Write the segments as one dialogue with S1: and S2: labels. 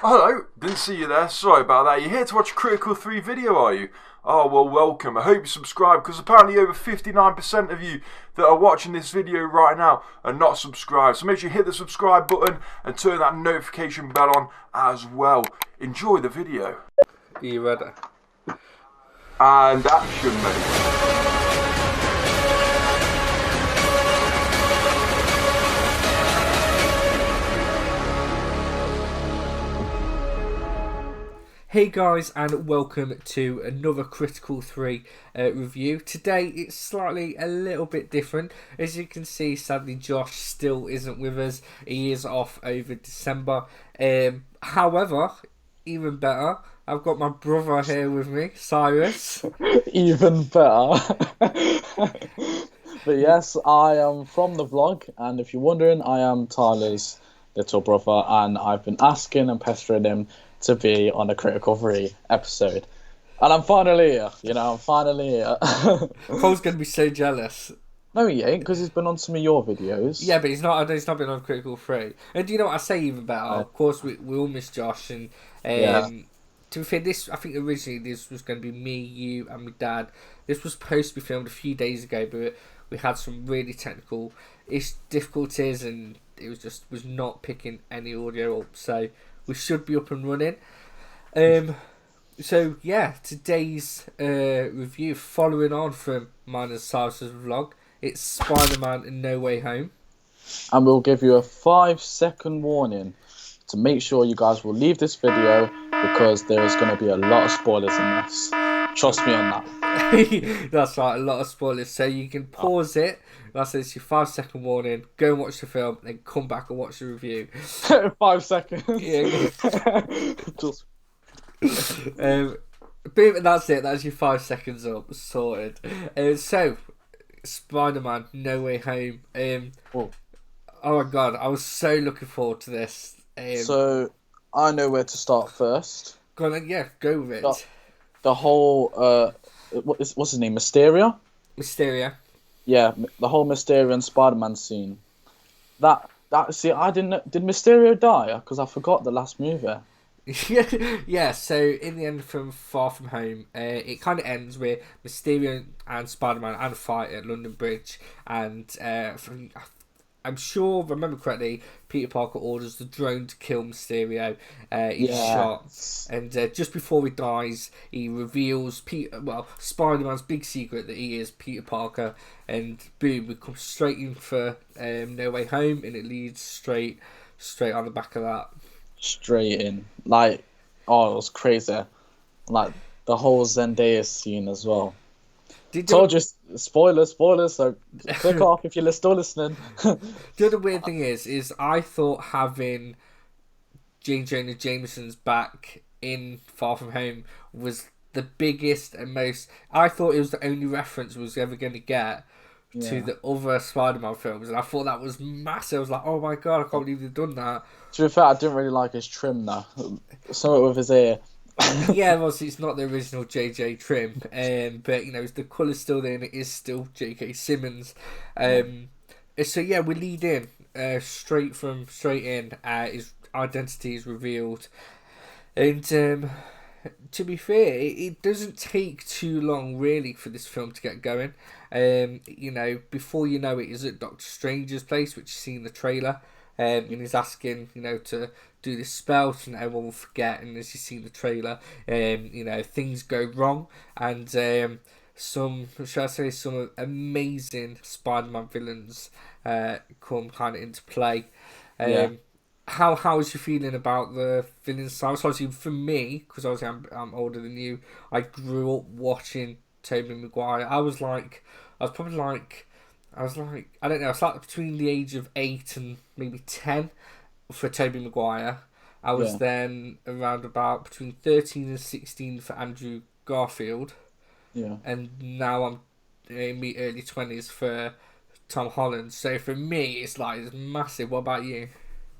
S1: Hello, didn't see you there. Sorry about that. You're here to watch a Critical 3 video, are you? Oh, well, welcome. I hope you subscribe because apparently over 59% of you that are watching this video right now are not subscribed. So make sure you hit the subscribe button and turn that notification bell on as well. Enjoy the video.
S2: Are you ready?
S1: And action, mate.
S2: Hey guys, and welcome to another Critical 3 review. Today it's slightly a little bit different. As you can see, sadly Josh still isn't with us. He is off over December. However, even better, I've got my brother here with me, Cyrus.
S3: Even better. But yes, I am from the vlog, and if you're wondering, I am Tyler's little brother, and I've been asking and pestering him to be on a Critical 3 episode. And I'm finally here, I'm finally here.
S2: Paul's going to be so jealous.
S3: No, he ain't, because he's been on some of your videos.
S2: Yeah, but he's not been on Critical 3. And do you know what I say even better? Of course, we all miss Josh, and to be fair, I think originally this was going to be me, you, and my dad. This was supposed to be filmed a few days ago, but we had some really technical difficulties, and it was not picking any audio up, so we should be up and running. So yeah, today's review, following on from mine and Cyrus's vlog, it's Spider-Man No Way Home.
S3: And we'll give you a 5-second warning to make sure you guys will leave this video, because there is going to be a lot of spoilers in this. Trust me on that.
S2: That's right, a lot of spoilers. So you can pause it. That's it's your 5-second warning. Go and watch the film, then come back and watch the review.
S3: 5 seconds.
S2: Yeah.
S3: Just...
S2: But that's it. That's your 5 seconds up. Sorted. So, Spider-Man No Way Home. Oh my god, I was so looking forward to this.
S3: So, I know where to start first.
S2: Go on, yeah, go with it.
S3: The whole, what's his name, Mysteria?
S2: Mysteria. Yeah,
S3: the whole Mysterio and Spider-Man scene. See, I didn't know, did Mysterio die? Because I forgot the last movie.
S2: Yeah, so in the end from Far From Home, it kind of ends with Mysterio and Spider-Man and a fight at London Bridge, and I'm sure, if I remember correctly, Peter Parker orders the drone to kill Mysterio. He's shot, and just before he dies, he reveals Spider-Man's big secret that he is Peter Parker, and boom, we come straight in for No Way Home, and it leads straight on the back of that. Straight in,
S3: it was crazy, the whole Zendaya scene as well. Told you, spoilers, so click off if you're still listening.
S2: The other weird thing is I thought having J. Jonah Jameson's back in Far From Home was the biggest and most... I thought it was the only reference we was ever going to get to the other Spider-Man films, and I thought that was massive. I was like, oh my god, I can't believe they've done that.
S3: To be fair, I didn't really like his trim though. Something with his ear.
S2: Yeah, obviously it's not the original JJ trim, but the colour's still there and it is still J.K. Simmons. So yeah, we lead in straight in. His identity is revealed, and to be fair, it doesn't take too long really for this film to get going. Before you know it, is at Doctor Strange's place, which you see in the trailer. And he's asking, to do this spell so that everyone will forget. And as you see in the trailer, things go wrong, and some amazing Spider-Man villains come kind of into play. How was you feeling about the villains? So obviously for me, because obviously I'm older than you, I grew up watching Tobey Maguire. I was like, I don't know, it's like between the age of 8 and maybe 10 for Tobey Maguire. I was then around about between 13 and 16 for Andrew Garfield. Yeah. And now I'm in my early 20s for Tom Holland. So for me, it's massive. What about you?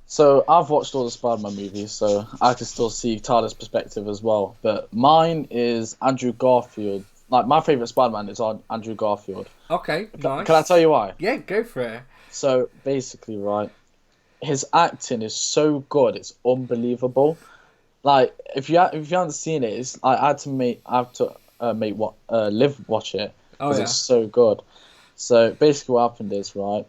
S3: So I've watched all the Spider-Man movies, so I can still see Tyler's perspective as well. But mine is Andrew Garfield. My favourite Spider-Man is on Andrew Garfield.
S2: Okay, nice.
S3: Can I tell you why?
S2: Yeah, go for it.
S3: So basically, right, his acting is so good, it's unbelievable. like if you haven't seen it, it's I have to make what Liv watch it
S2: Oh
S3: because
S2: yeah.
S3: it's so good. So basically, what happened is right.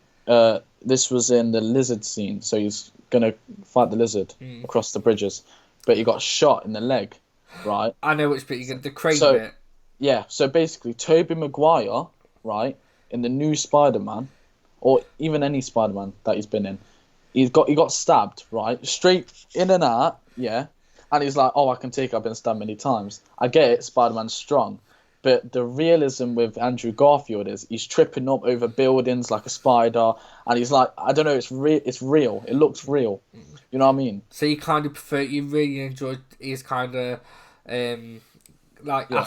S3: This was in the lizard scene, so he's gonna fight the lizard across the bridges, but he got shot in the leg, right?
S2: I know which bit you get the crane
S3: So
S2: bit.
S3: yeah, so basically, Tobey Maguire, right, in the new Spider-Man, or even any Spider-Man that he's been in, he got stabbed, right, straight in and out, yeah, and he's like, oh, I can take it, I've been stabbed many times. I get it, Spider-Man's strong, but the realism with Andrew Garfield is he's tripping up over buildings like a spider, and he's like, I don't know, it's real, it looks real, you know what I mean?
S2: So you really enjoyed his kind of like
S3: Yeah.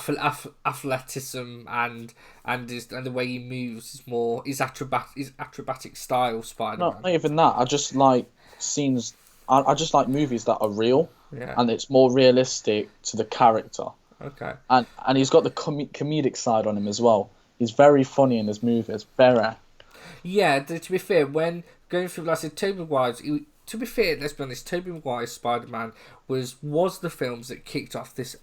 S2: athleticism and the way he moves is more his acrobatic style Spider-Man.
S3: Not even that. I just like scenes. I just like movies that are real,
S2: Yeah.
S3: and it's more realistic to the character.
S2: Okay.
S3: And he's got the comedic side on him as well. He's very funny in his movies. Very.
S2: Yeah, to be fair, when going through, like I said, Tobey Maguire's, to be fair, let's be honest, Tobey Maguire's Spider-Man was the films that kicked off this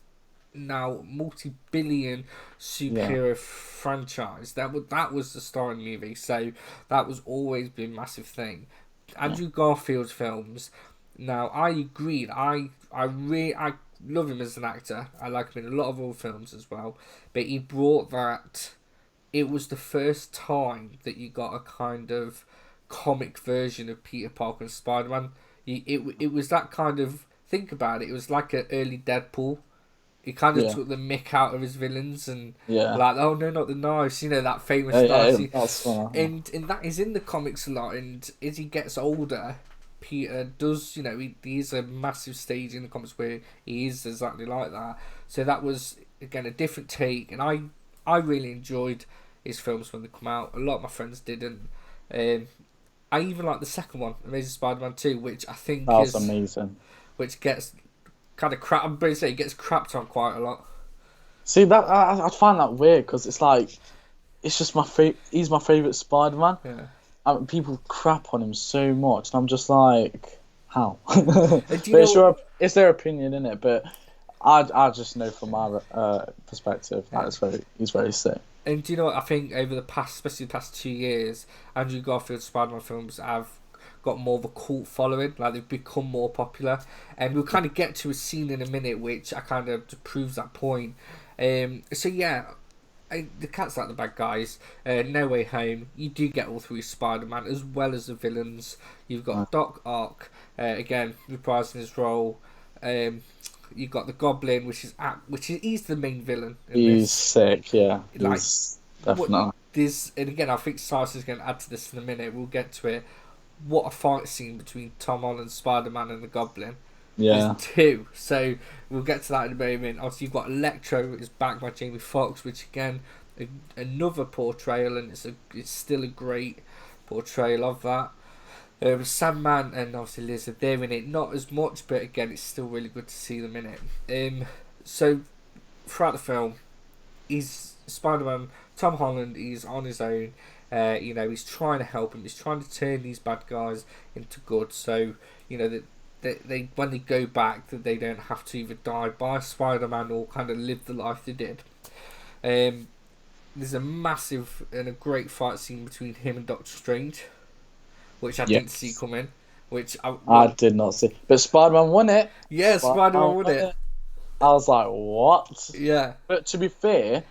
S2: now multi-billion superhero franchise. That was the starring movie, so that was always been a massive thing. Andrew Garfield's films. Now, I agreed. I love him as an actor. I like him in a lot of old films as well. But he brought that. It was the first time that you got a kind of comic version of Peter Parker and Spider-Man. It was that kind of, think about it. It was like an early Deadpool. He kind of took the mick out of his villains and like, oh no, not the knives. You know, that famous and that is in the comics a lot. And as he gets older, Peter does, you know, he's a massive stage in the comics where he is exactly like that. So that was again a different take, and I really enjoyed his films when they come out. A lot of my friends didn't. I even like the second one, Amazing Spider-Man 2, which I think
S3: was amazing.
S2: Which gets kind of crap. I'm going to say it gets crapped on quite a lot.
S3: See that I find that weird because it's like it's just he's my favorite Spider-Man.
S2: Yeah.
S3: And people crap on him so much, and I'm just like, how? It's their opinion in it, but I just know from my perspective that he's very sick.
S2: And do you know what I think over especially the past 2 years, Andrew Garfield's Spider-Man films have got more of a cult following, like they've become more popular, and we'll kind of get to a scene in a minute which I kind of proves that point. So yeah, the cat's like the bad guys. No Way Home, you do get all three Spider-Man as well as the villains. You've got Doc Ock again reprising his role. You've got the Goblin, which is he's the main villain.
S3: He's sick, yeah.
S2: Like,
S3: definitely.
S2: And again, I think Cyrus is going to add to this in a minute. We'll get to it. What a fight scene between Tom Holland, Spider-Man, and the Goblin.
S3: Yeah.
S2: There's two, so we'll get to that in a moment. Obviously, you've got Electro is backed by Jamie Foxx, which again, another portrayal, and it's still a great portrayal of that. Sandman and obviously Lizard, they're in it. Not as much, but again, it's still really good to see them in it. So throughout the film, he's Spider-Man. Tom Holland, he's on his own. You know, he's trying to help him. He's trying to turn these bad guys into good. So you know that they when they go back, that they don't have to either die by Spider-Man or kind of live the life they did. There's a massive and a great fight scene between him and Doctor Strange, which I didn't see coming. Which I
S3: did not see, but Spider-Man won it.
S2: Yeah, Spider-Man won it.
S3: I was like, what?
S2: Yeah.
S3: But to be fair,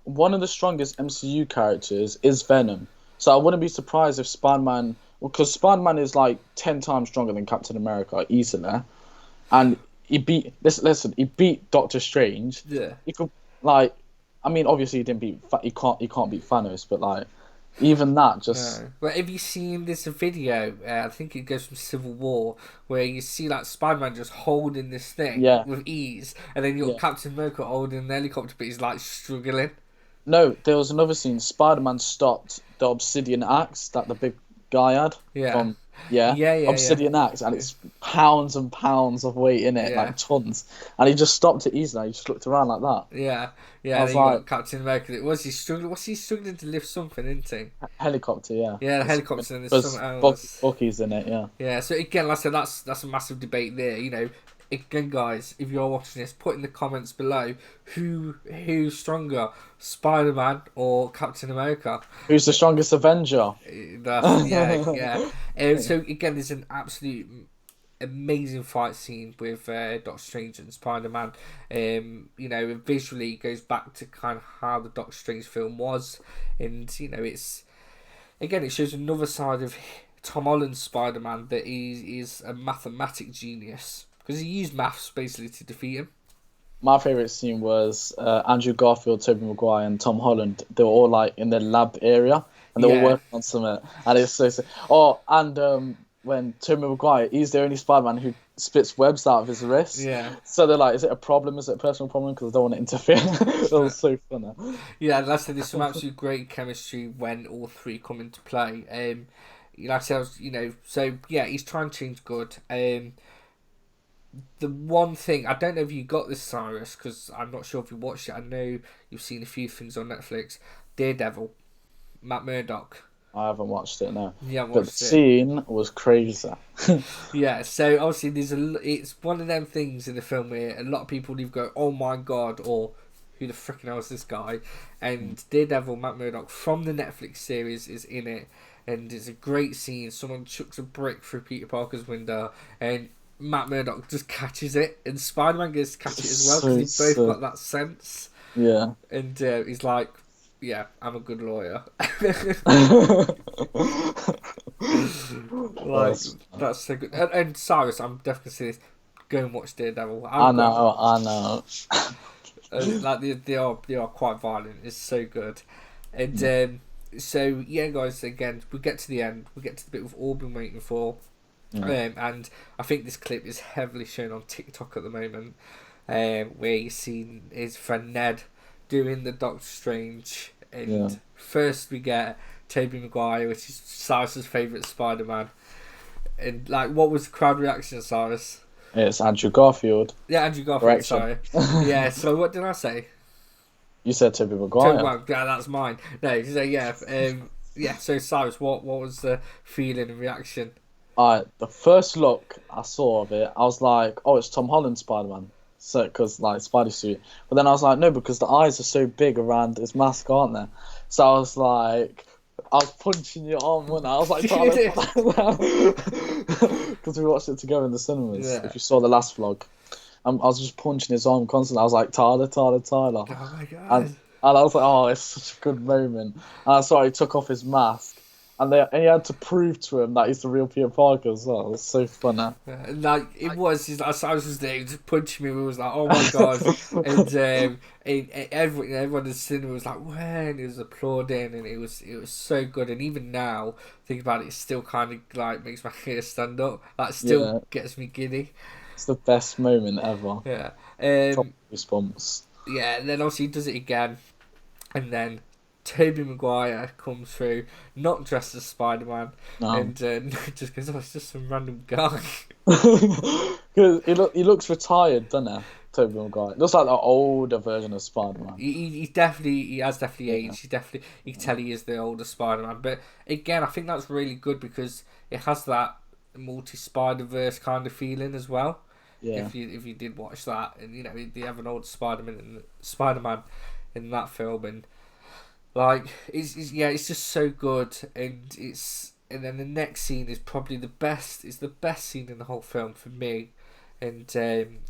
S3: one of the strongest MCU characters is Venom. So I wouldn't be surprised if Spider-Man, because Spider-Man is like 10 times stronger than Captain America easily, and he beat he beat Doctor Strange.
S2: Yeah.
S3: He could obviously he can't beat Thanos, but like even that just.
S2: No. But have you seen this video? I think it goes from Civil War, where you see like Spider-Man just holding this thing with ease, and then you got Captain America holding the helicopter, but he's like struggling.
S3: No, there was another scene. Spider-Man stopped the obsidian axe that the big guy had. Obsidian axe, and it's pounds and pounds of weight in it, like tons. And he just stopped it easily. He just looked around like that.
S2: Yeah. And then you got Captain America. Was he struggling? Was he struggling to lift something, isn't he?
S3: Helicopter, yeah.
S2: Yeah, the helicopter, and there's something else.
S3: Bucky's in it, yeah.
S2: Yeah. So again, like I said, that's a massive debate there. You know, again, guys, if you're watching this, put in the comments below who's stronger, Spider-Man or Captain America.
S3: Who's the strongest Avenger?
S2: Yeah. So again, there's an absolute amazing fight scene with Doctor Strange and Spider-Man. Visually it goes back to kind of how the Doctor Strange film was, and it shows another side of Tom Holland's Spider-Man, that he is a mathematic genius, because he used maths basically to defeat him.
S3: My favourite scene was Andrew Garfield, Tobey Maguire, and Tom Holland. They were all like in the lab area, and they were working on something. And it's so. When Tobey Maguire, he's the only Spider-Man who spits webs out of his wrist.
S2: Yeah.
S3: So they're like, is it a problem? Is it a personal problem? Because I don't want to interfere. It was so funny.
S2: Yeah, like I said, there's some absolute great chemistry when all three come into play. Like I said, he's trying to change good. The one thing, I don't know if you got this, Cyrus, because I'm not sure if you watched it. I know you've seen a few things on Netflix. Daredevil, Matt Murdock.
S3: I haven't watched it, no.
S2: Yeah,
S3: but the scene was crazy.
S2: Yeah, so obviously it's one of them things in the film where a lot of people either go, oh my god, or who the freaking hell is this guy? And Daredevil, Matt Murdock from the Netflix series is in it, and it's a great scene. Someone chucks a brick through Peter Parker's window, and Matt Murdock just catches it, and Spider-Man gets to catch it as well, because they both got that sense.
S3: Yeah.
S2: And he's like, yeah, I'm a good lawyer. That's so good. And Cyrus, I'm definitely saying this. Go and watch Daredevil.
S3: I know.
S2: They are quite violent. It's so good. And so yeah, guys. Again, we get to the end. We get to the bit we've all been waiting for. And I think this clip is heavily shown on TikTok at the moment, where you see his friend Ned doing the Doctor Strange, and first we get Tobey Maguire, which is Cyrus's favourite Spider-Man, and what was the crowd reaction, Cyrus?
S3: It's Andrew Garfield.
S2: Yeah, Andrew Garfield. Sorry. Yeah. So what did I say?
S3: You said Tobey Maguire.
S2: Yeah, that's mine. No. So yeah. So Cyrus, what was the feeling and reaction?
S3: The first look I saw of it, I was like, oh, it's Tom Holland Spider-Man. So, because Spidey suit. But then I was like, no, because the eyes are so big around his mask, aren't they? So I was like, I was punching your arm, wasn't I? I was like, because we watched it together in the cinemas. Yeah. If you saw the last vlog, I was just punching his arm constantly. I was like, Tyler.
S2: Oh my god!
S3: And I was like, oh, it's such a good moment. And I saw he took off his mask. And he had to prove to him that he's the real Peter Parker as well. It was so funny.
S2: It was. I was just there, just punching me. We was like, oh my god! And everyone in the cinema was like, when it was applauding, and it was so good. And even now, think about it, it still kind of makes my hair stand up. Still gets me giddy.
S3: It's the best moment ever.
S2: Yeah.
S3: Top response.
S2: Yeah, and then obviously he does it again, and then Tobey Maguire comes through, not dressed as Spider-Man, and just goes, oh, it's just some random guy.
S3: Because he looks retired, doesn't he? Tobey Maguire. Looks like the older version of Spider-Man.
S2: He has definitely aged. You can tell he is the older Spider-Man. But again, I think that's really good because it has that multi-Spider-Verse kind of feeling as well. Yeah. If you did watch that, and they have an old Spider-Man in that film, and it's just so good, and then the next scene is probably the best. It's the best scene in the whole film for me, and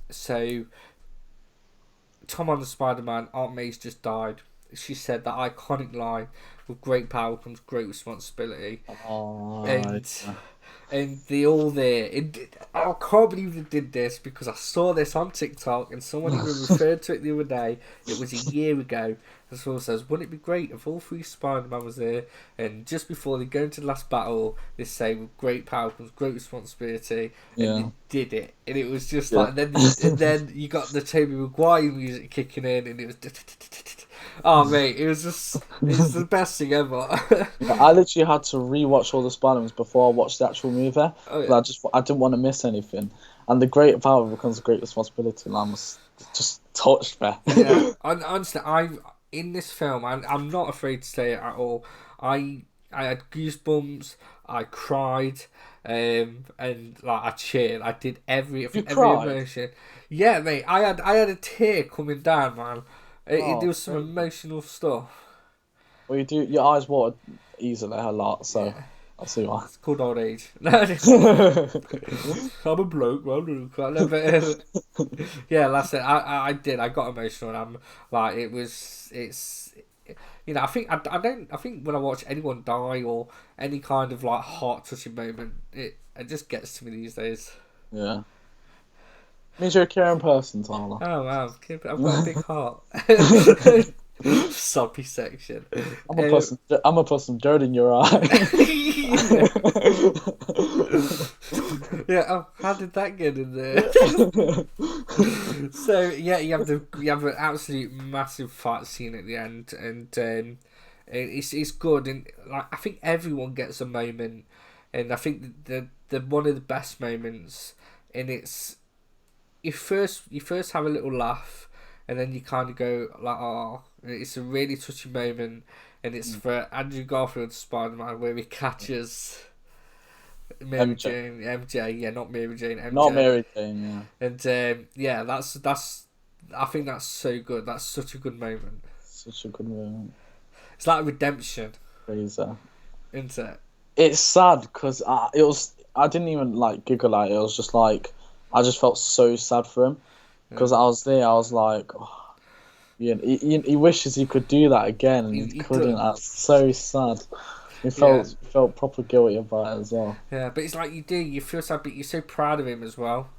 S2: so Tom Holland Spider-Man, Aunt May's just died. She said that iconic line, "With great power comes great responsibility," and they all there. I can't believe they did this because I saw this on TikTok and someone even referred to it the other day. It was a year ago. And someone says, wouldn't it be great if all three Spider-Man was there? And just before they go into the last battle, they say, with great power comes great responsibility. And they did it. And it was just and then you got the Tobey Maguire music kicking in, and it was... Oh, mate, it was the best thing ever.
S3: I literally had to rewatch all the Spider-Mans before I watched the actual movie. Oh, yeah. I didn't want to miss anything. And the great power becomes a great responsibility. And I was just touched me.
S2: Yeah, honestly, in this film, I'm not afraid to say it at all. I had goosebumps. I cried, and like I cheered. I did every
S3: cried?
S2: emotion. Yeah, mate. I had a tear coming down, man. There was some emotional stuff.
S3: Well, you do. Your eyes water easily a lot, so
S2: Yeah.
S3: I'll see why.
S2: It's called old age. I'm a bloke, man. No, but, yeah, that's it. I did. I got emotional, and I'm like, it's. I think I don't. I think when I watch anyone die or any kind of like heart touching moment, it just gets to me these days.
S3: Yeah. Means you're a caring person, Tyler.
S2: Oh wow, I've got a big heart. Soppy section.
S3: I'm gonna put some dirt in your eye.
S2: Yeah. Oh, how did that get in there? So yeah, you have an absolute massive fight scene at the end, and it's good, and like I think everyone gets a moment, and I think the one of the best moments, and it's you first have a little laugh, and then you kind of go like, oh, it's a really touching moment, and it's for Andrew Garfield's Spider-Man where he catches Mary Jane, MJ, yeah, not Mary Jane, MJ.
S3: Not Mary Jane, yeah.
S2: And yeah, that's I think that's so good. That's such a good moment.
S3: Such a good moment.
S2: It's like redemption,
S3: Crazy.
S2: isn't it?
S3: It's sad because I didn't even like giggle at it. It was just like I just felt so sad for him because I was there. I was like, oh, yeah, he wishes he could do that again, and he couldn't. That's so sad. He felt proper guilty about it as well.
S2: Yeah, but it's like you feel sad, but you're so proud of him as well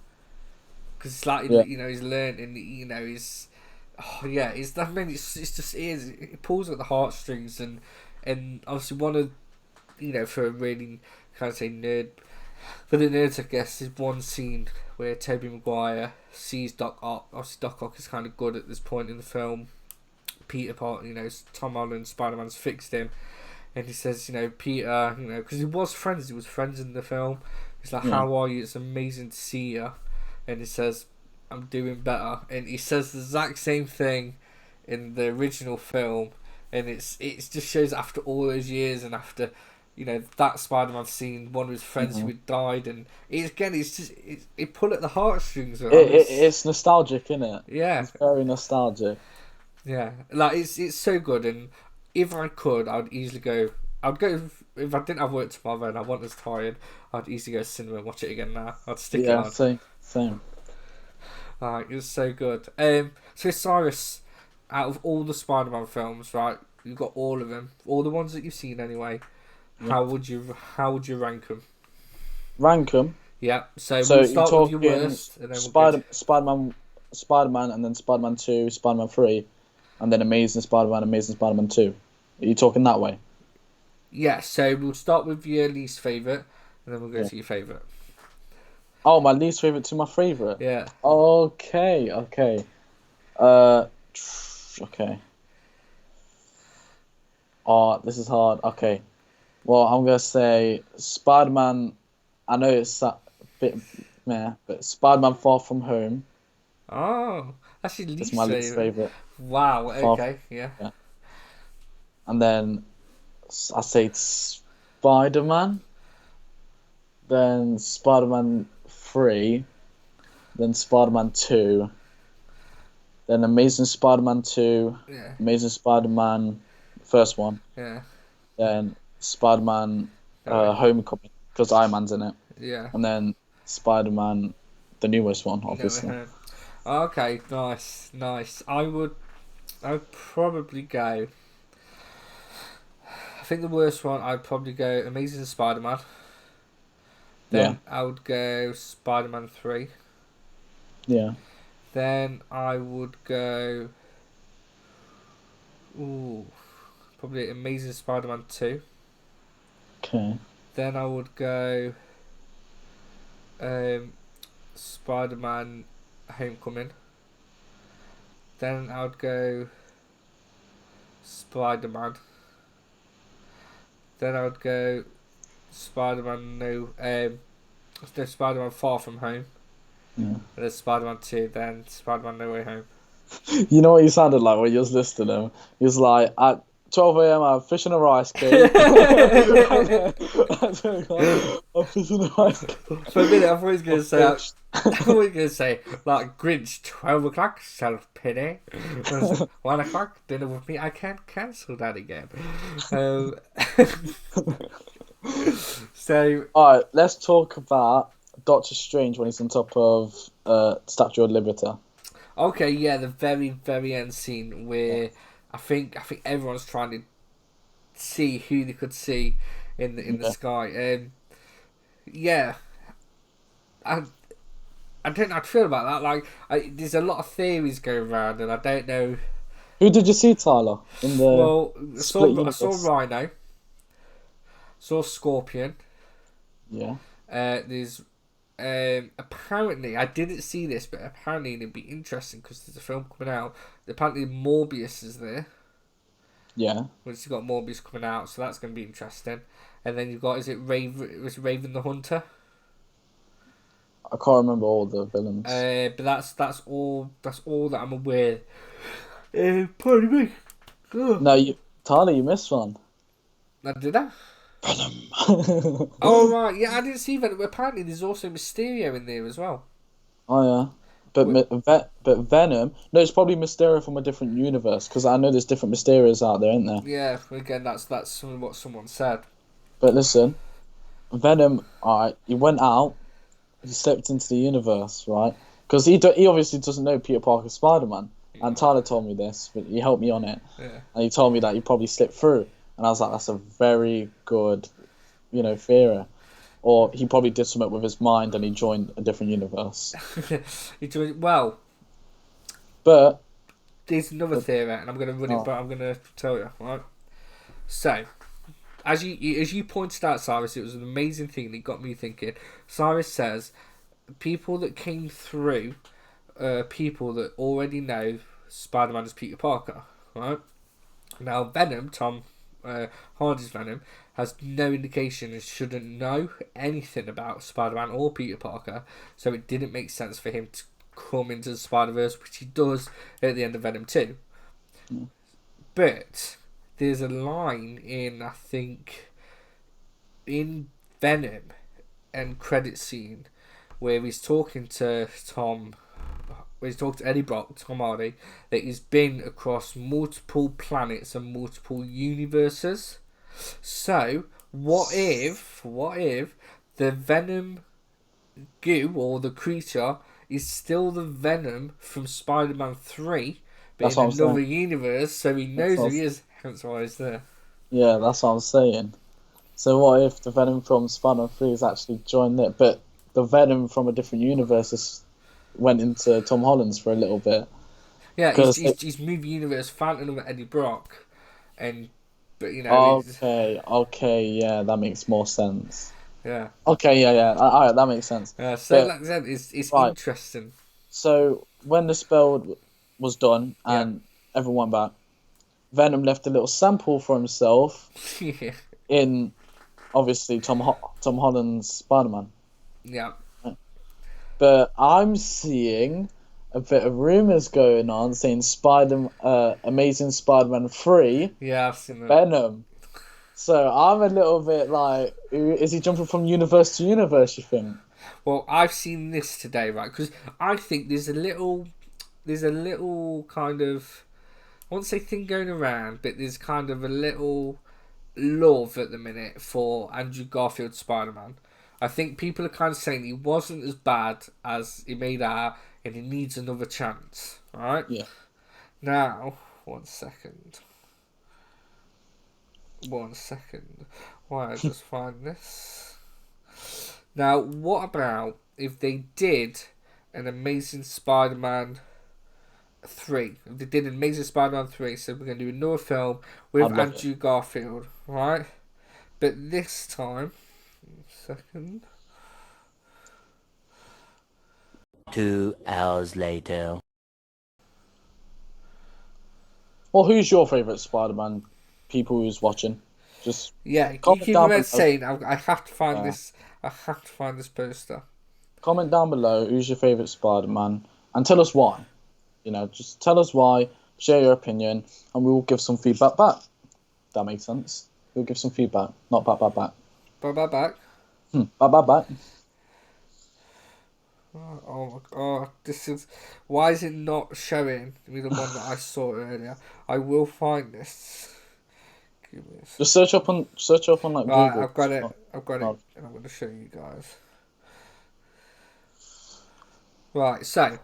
S2: because it's like he's learned, and he's it's that. I mean, it's just it pulls at the heartstrings, and obviously one of for a really kind of say nerd. For the nerds, I guess, is one scene where Tobey Maguire sees Doc Ock. Obviously, Doc Ock is kind of good at this point in the film. Peter Parker, Tom Holland, Spider-Man's fixed him. And he says, Peter, because he was friends in the film. He's like, how are you? It's amazing to see you. And he says, I'm doing better. And he says the exact same thing in the original film. And it just shows after all those years and after... that Spider-Man scene, one of his friends who had died, and it pulled at the heartstrings.
S3: It's nostalgic, isn't it?
S2: Yeah,
S3: it's very nostalgic.
S2: Yeah, like it's so good, and if I could, I'd easily go. I'd go if I didn't have work tomorrow and I wasn't as tired. I'd easily go to cinema and watch it again now. I'd stick it on.
S3: Yeah, same.
S2: Like it's so good. So Cyrus, out of all the Spider-Man films, right? You've got all of them, all the ones that you've seen anyway. Yeah. How would you rank them?
S3: Rank them?
S2: Yeah. So we'll start with your worst. And then
S3: Spider-Man, and then Spider-Man 2, Spider-Man 3, and then Amazing Spider-Man 2. Are you talking that way?
S2: Yeah. So we'll start with your least favourite, and then we'll go to your favourite.
S3: Oh, my least favourite to my favourite?
S2: Yeah.
S3: Okay. Okay. Oh, this is hard. Okay. Well, I'm going to say Spider-Man, I know it's a bit meh, but Spider-Man Far From Home.
S2: Oh, that's your least
S3: favourite. Least favourite.
S2: Wow, okay, yeah.
S3: And then I say Spider-Man, then Spider-Man 3, then Spider-Man 2, then Amazing Spider-Man 2, Amazing Spider-Man, first one.
S2: Yeah.
S3: Then Spider-Man Homecoming, because Iron Man's in it.
S2: Yeah.
S3: And then Spider-Man, the newest one, obviously.
S2: Okay, nice. I'd probably go... I think the worst one, I'd probably go Amazing Spider-Man. Then I would go Spider-Man 3.
S3: Yeah.
S2: Then I would go... probably Amazing Spider-Man 2.
S3: Okay.
S2: Then I would go Spider-Man Homecoming. Then I would go Spider-Man. Then I would go Spider-Man Spider-Man Far From Home.
S3: Yeah.
S2: And then Spider-Man 2, then Spider-Man No Way Home.
S3: You know what he sounded like when you was listening to him? He was like, 12 a.m. I have fish and a rice cake. I'm fish and a rice cake.
S2: For a minute, I thought he was going to say, like Grinch, 12 o'clock, self-pity. 1 o'clock, dinner with me. I can't cancel that again. So,
S3: alright, let's talk about Doctor Strange when he's on top of Statue of Liberty.
S2: Okay, yeah, the very, very end scene where I think everyone's trying to see who they could see in the sky. Yeah, I don't know how to feel about that. Like, there's a lot of theories going around, and I don't know.
S3: Who did you see, Tyler? In the
S2: I
S3: universe?
S2: saw Rhino. Saw Scorpion.
S3: Yeah.
S2: There's apparently, I didn't see this, but apparently it'd be interesting because there's a film coming out. Apparently Morbius is there.
S3: Yeah.
S2: Which you've got Morbius coming out, so that's going to be interesting. And then you've got, is it Raven the Hunter?
S3: I can't remember all the villains.
S2: But that's all that I'm aware. Pardon me.
S3: No, Tyler, you missed one.
S2: Did I?
S3: Venom.
S2: Oh right, yeah, I didn't see Venom. Apparently, there's also Mysterio in there as well.
S3: Oh yeah, but Venom. No, it's probably Mysterio from a different universe because I know there's different Mysterios out there, isn't there?
S2: Yeah, again, that's what someone said.
S3: But listen, Venom. Alright, he went out. He stepped into the universe, right? Because he obviously doesn't know Peter Parker's Spider-Man, and Tyler told me this, but he helped me on it, and he told me that he probably slipped through. And I was like, that's a very good, theory. Or he probably did something with his mind and he joined a different universe. But
S2: there's another theory, and I'm going to run it, but I'm going to tell you, right? So, as you pointed out, Cyrus, it was an amazing thing that got me thinking. Cyrus says, people that came through, people that already know Spider-Man as Peter Parker, right? Now, Venom, Tom Holland's Venom, has no indication and shouldn't know anything about Spider-Man or Peter Parker, so it didn't make sense for him to come into the Spider-Verse, which he does at the end of Venom 2. But there's a line in Venom end credit scene where he's talking to Eddie Brock, Tom Hardy, that he's been across multiple planets and multiple universes. So, what if the Venom goo, or the creature, is still the Venom from Spider-Man 3, but in another universe, so he knows who he is, hence why he's there.
S3: Yeah, that's what I'm saying. So what if the Venom from Spider-Man 3 has actually joined it, but the Venom from a different universe went into Tom Holland's for a little bit?
S2: Yeah, he's movie universe, found another Eddie Brock,
S3: Okay, yeah, that makes more sense.
S2: Yeah.
S3: Okay, yeah. Alright, that makes sense.
S2: Yeah, so like I said, it's right. Interesting.
S3: So when the spell was done and everyone went back, Venom left a little sample for himself in, obviously, Tom Holland's Spider-Man.
S2: Yeah.
S3: But I'm seeing a bit of rumours going on saying Amazing Spider-Man 3.
S2: Yeah, I've seen that.
S3: Venom. So I'm a little bit like, is he jumping from universe to universe, you think?
S2: Well, I've seen this today, right? Because I think there's a little kind of, I won't say thing going around, but there's kind of a little love at the minute for Andrew Garfield's Spider-Man. I think people are kind of saying he wasn't as bad as he made out, and he needs another chance, right?
S3: Yeah.
S2: Now, 1 second. Why I just find this? Now, what about if they did an Amazing Spider-Man 3? If they did an Amazing Spider-Man 3, so we're going to do another film with Andrew Garfield, right? But this time, 1 second.
S4: 2 hours later.
S3: Well, who's your favourite Spider-Man? People who's watching, just
S2: you keep on saying I have to find this. I have to find this poster.
S3: Comment down below who's your favourite Spider-Man and tell us why. Just tell us why. Share your opinion, and we will give some feedback back. That makes sense. We'll give some feedback. Not back.
S2: Back.
S3: Back.
S2: Oh my god, this is... Why is it not showing me the one that I saw earlier? I will find this. Give me a
S3: Just search up on like
S2: Right,
S3: Google.
S2: I've got it,
S3: Oh.
S2: and I'm going to show you guys. Right, so...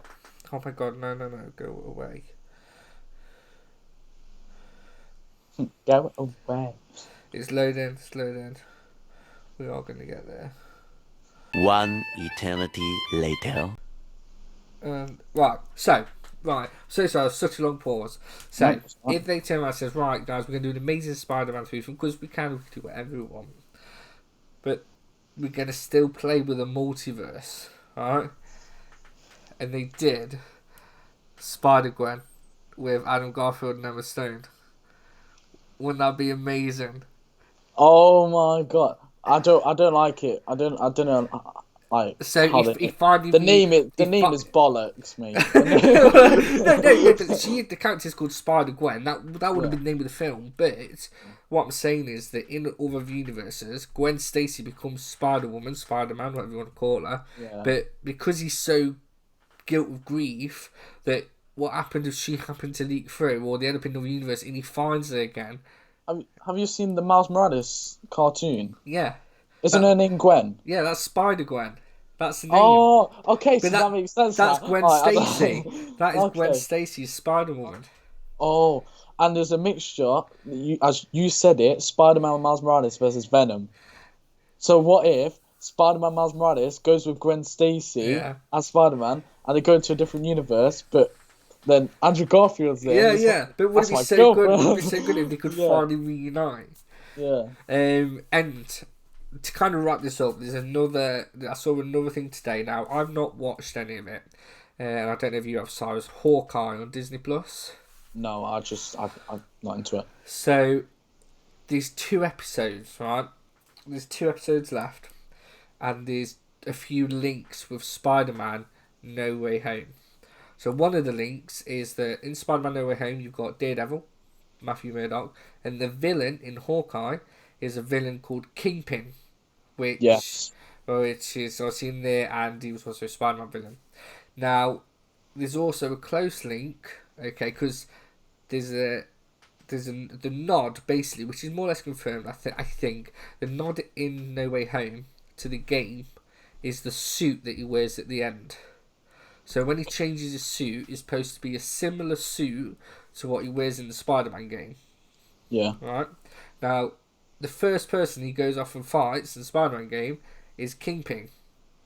S2: Oh my god, no, go away.
S3: Go away.
S2: It's loading. We are going to get there.
S4: One eternity later.
S2: Right, so such a long pause. So,
S3: No, it's not.
S2: if they turn around and says, right, guys, we're going to do an amazing Spider-Man 3 film, because we can do whatever we want. But we're going to still play with a multiverse, alright? And they did Spider-Gwen with Adam Garfield and Emma Stone. Wouldn't that be amazing?
S3: Oh my god. I don't like it. I don't know like
S2: So
S3: how
S2: if finally
S3: the name is bollocks, mate.
S2: no, but the character's called Spider-Gwen. That would have been the name of the film. But what I'm saying is that in other universes, Gwen Stacy becomes Spider-Woman, Spider-Man, whatever you want to call her.
S3: Yeah.
S2: But because he's so guilt of grief that what happened if she happened to leak through, or they end up in another universe and he finds her again?
S3: Have you seen the Miles Morales cartoon?
S2: Yeah.
S3: Isn't her name Gwen?
S2: Yeah, that's Spider-Gwen. That's the name.
S3: Oh, okay, so
S2: But
S3: that makes sense.
S2: That's
S3: now.
S2: Gwen
S3: Alright,
S2: Stacy. That is
S3: Okay.
S2: Gwen Stacy's Spider-Woman.
S3: Oh, and there's a mixture. As you said it, Spider-Man Miles Morales versus Venom. So what if Spider-Man Miles Morales goes with Gwen Stacy as Spider-Man, and they go into a different universe, but then Andrew Garfield's there.
S2: Yeah. But would it be
S3: my
S2: so good?
S3: girlfriend.
S2: Would it be so good if they could finally reunite?
S3: Yeah.
S2: And to kind of wrap this up, I saw another thing today. Now, I've not watched any of it, and I don't know if you have. So, it's Hawkeye on Disney Plus.
S3: No, I'm not into it.
S2: So there's 2 episodes, right? There's 2 episodes left, and there's a few links with Spider-Man No Way Home. So one of the links is that in Spider-Man No Way Home, you've got Daredevil, Matthew Murdock, and the villain in Hawkeye is a villain called Kingpin, which is obviously in there, and he was also a Spider-Man villain. Now, there's also a close link, okay, because there's the nod, basically, which is more or less confirmed, I think, the nod in No Way Home to the game is the suit that he wears at the end. So when he changes his suit, it's supposed to be a similar suit to what he wears in the Spider-Man game.
S3: Yeah.
S2: Right? Now, the first person he goes off and fights in the Spider-Man game is Kingpin.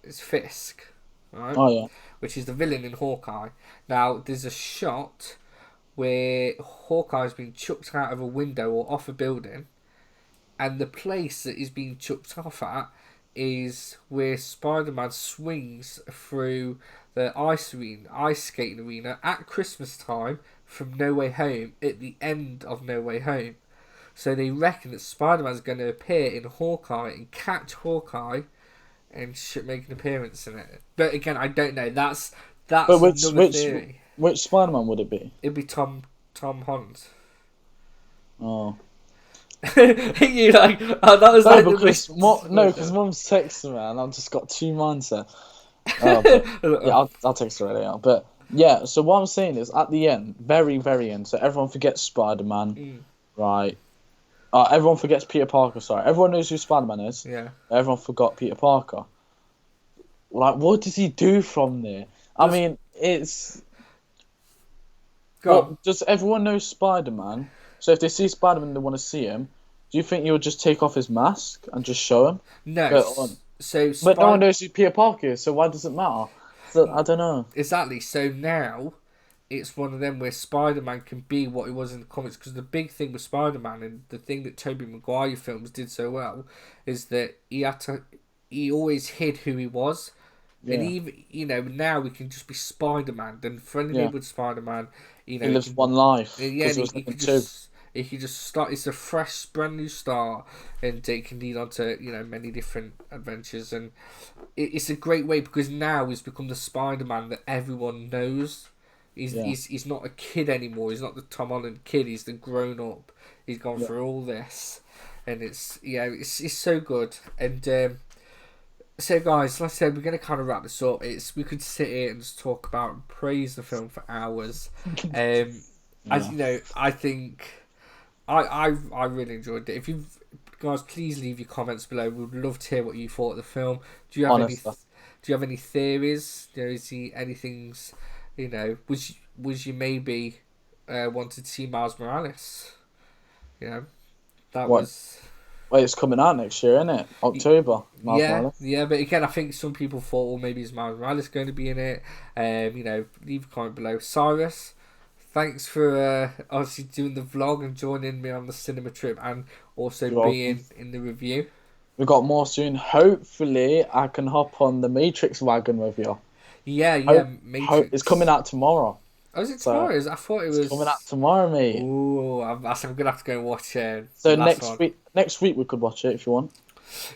S2: It's Fisk. Right?
S3: Oh, yeah.
S2: Which is the villain in Hawkeye. Now, there's a shot where Hawkeye's been chucked out of a window or off a building, and the place that he's being chucked off at is where Spider-Man swings through the ice skating arena at Christmas time from No Way Home at the end of No Way Home. So they reckon that Spider-Man's going to appear in Hawkeye and catch Hawkeye and make an appearance in it. But again, I don't know. That's another theory.
S3: Which Spider-Man would it be?
S2: It'd be Tom Holland.
S3: Oh.
S2: You like? Oh, that was
S3: Because Mum's texting me and I've just got 2 minds there. I'll text her right now. But yeah, so what I'm saying is at the end, very, very end, so everyone forgets Spider-Man, right? Everyone forgets Peter Parker, sorry. Everyone knows who Spider-Man is.
S2: Yeah.
S3: Everyone forgot Peter Parker. Like, what does he do from there? I mean, it's... Does everyone know Spider-Man? So if they see Spider-Man and they want to see him, do you think he'll just take off his mask and just show him?
S2: No.
S3: But no one knows who Peter Parker is, so why does it matter? So, I don't know.
S2: Exactly. So now it's one of them where Spider-Man can be what he was in the comics, because the big thing with Spider-Man, and the thing that Tobey Maguire films did so well, is that he always hid who he was. Yeah. And even, now we can just be Spider-Man. Then friendly with Spider-Man,
S3: he lives one life.
S2: Yeah, he could just start. It's a fresh, brand new start, and it can lead on to many different adventures. And it's a great way, because now he's become the Spider-Man that everyone knows. He's not a kid anymore. He's not the Tom Holland kid. He's the grown up. He's gone through all this, and it's so good. And so guys, like I said, we're gonna kind of wrap this up. We could sit here and just talk about and praise the film for hours. As you know, I think I really enjoyed it. If you guys, please leave your comments below. We'd love to hear what you thought of the film. Do you have any theories? Is he anything's? Was you maybe wanted to see Miles Morales? Was.
S3: Well, it's coming out next year, isn't it? October.
S2: Yeah, but again, I think some people thought, well, maybe is Miles Morales going to be in it? Leave a comment below. Cyrus, thanks for obviously doing the vlog and joining me on the cinema trip, and also being in the review.
S3: We've got more soon. Hopefully, I can hop on the Matrix wagon with you.
S2: Yeah, Matrix.
S3: It's coming out tomorrow.
S2: Oh, is it tomorrow? I thought it was...
S3: It's coming out tomorrow, mate.
S2: Ooh, I'm going to have to go and watch it.
S3: So next week we could watch it if you want.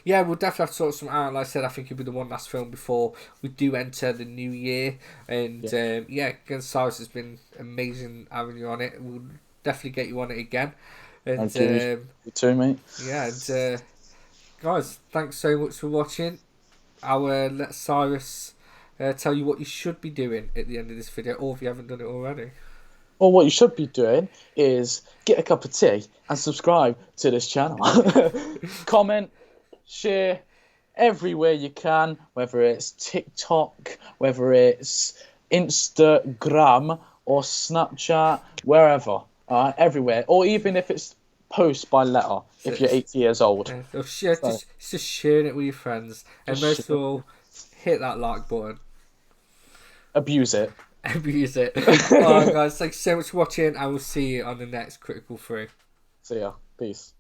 S2: Yeah, we'll definitely have to sort some out. Like I said, I think it'll be the one last film before we do enter the new year. And again, Cyrus has been amazing having you on it. We'll definitely get you on it again. And
S3: you too, mate.
S2: Yeah, and guys, thanks so much for watching. I'll let Cyrus tell you what you should be doing at the end of this video, or if you haven't done it already.
S3: Well, what you should be doing is get a cup of tea and subscribe to this channel. Comment, share everywhere you can, whether it's TikTok, whether it's Instagram or Snapchat, wherever, everywhere. Or even if it's post by letter, if you're 80 years old.
S2: Just sharing it with your friends. And most of all, hit that like button.
S3: Abuse it.
S2: Alright guys, thanks so much for watching, and we'll see you on the next Critical 3.
S3: See ya. Peace.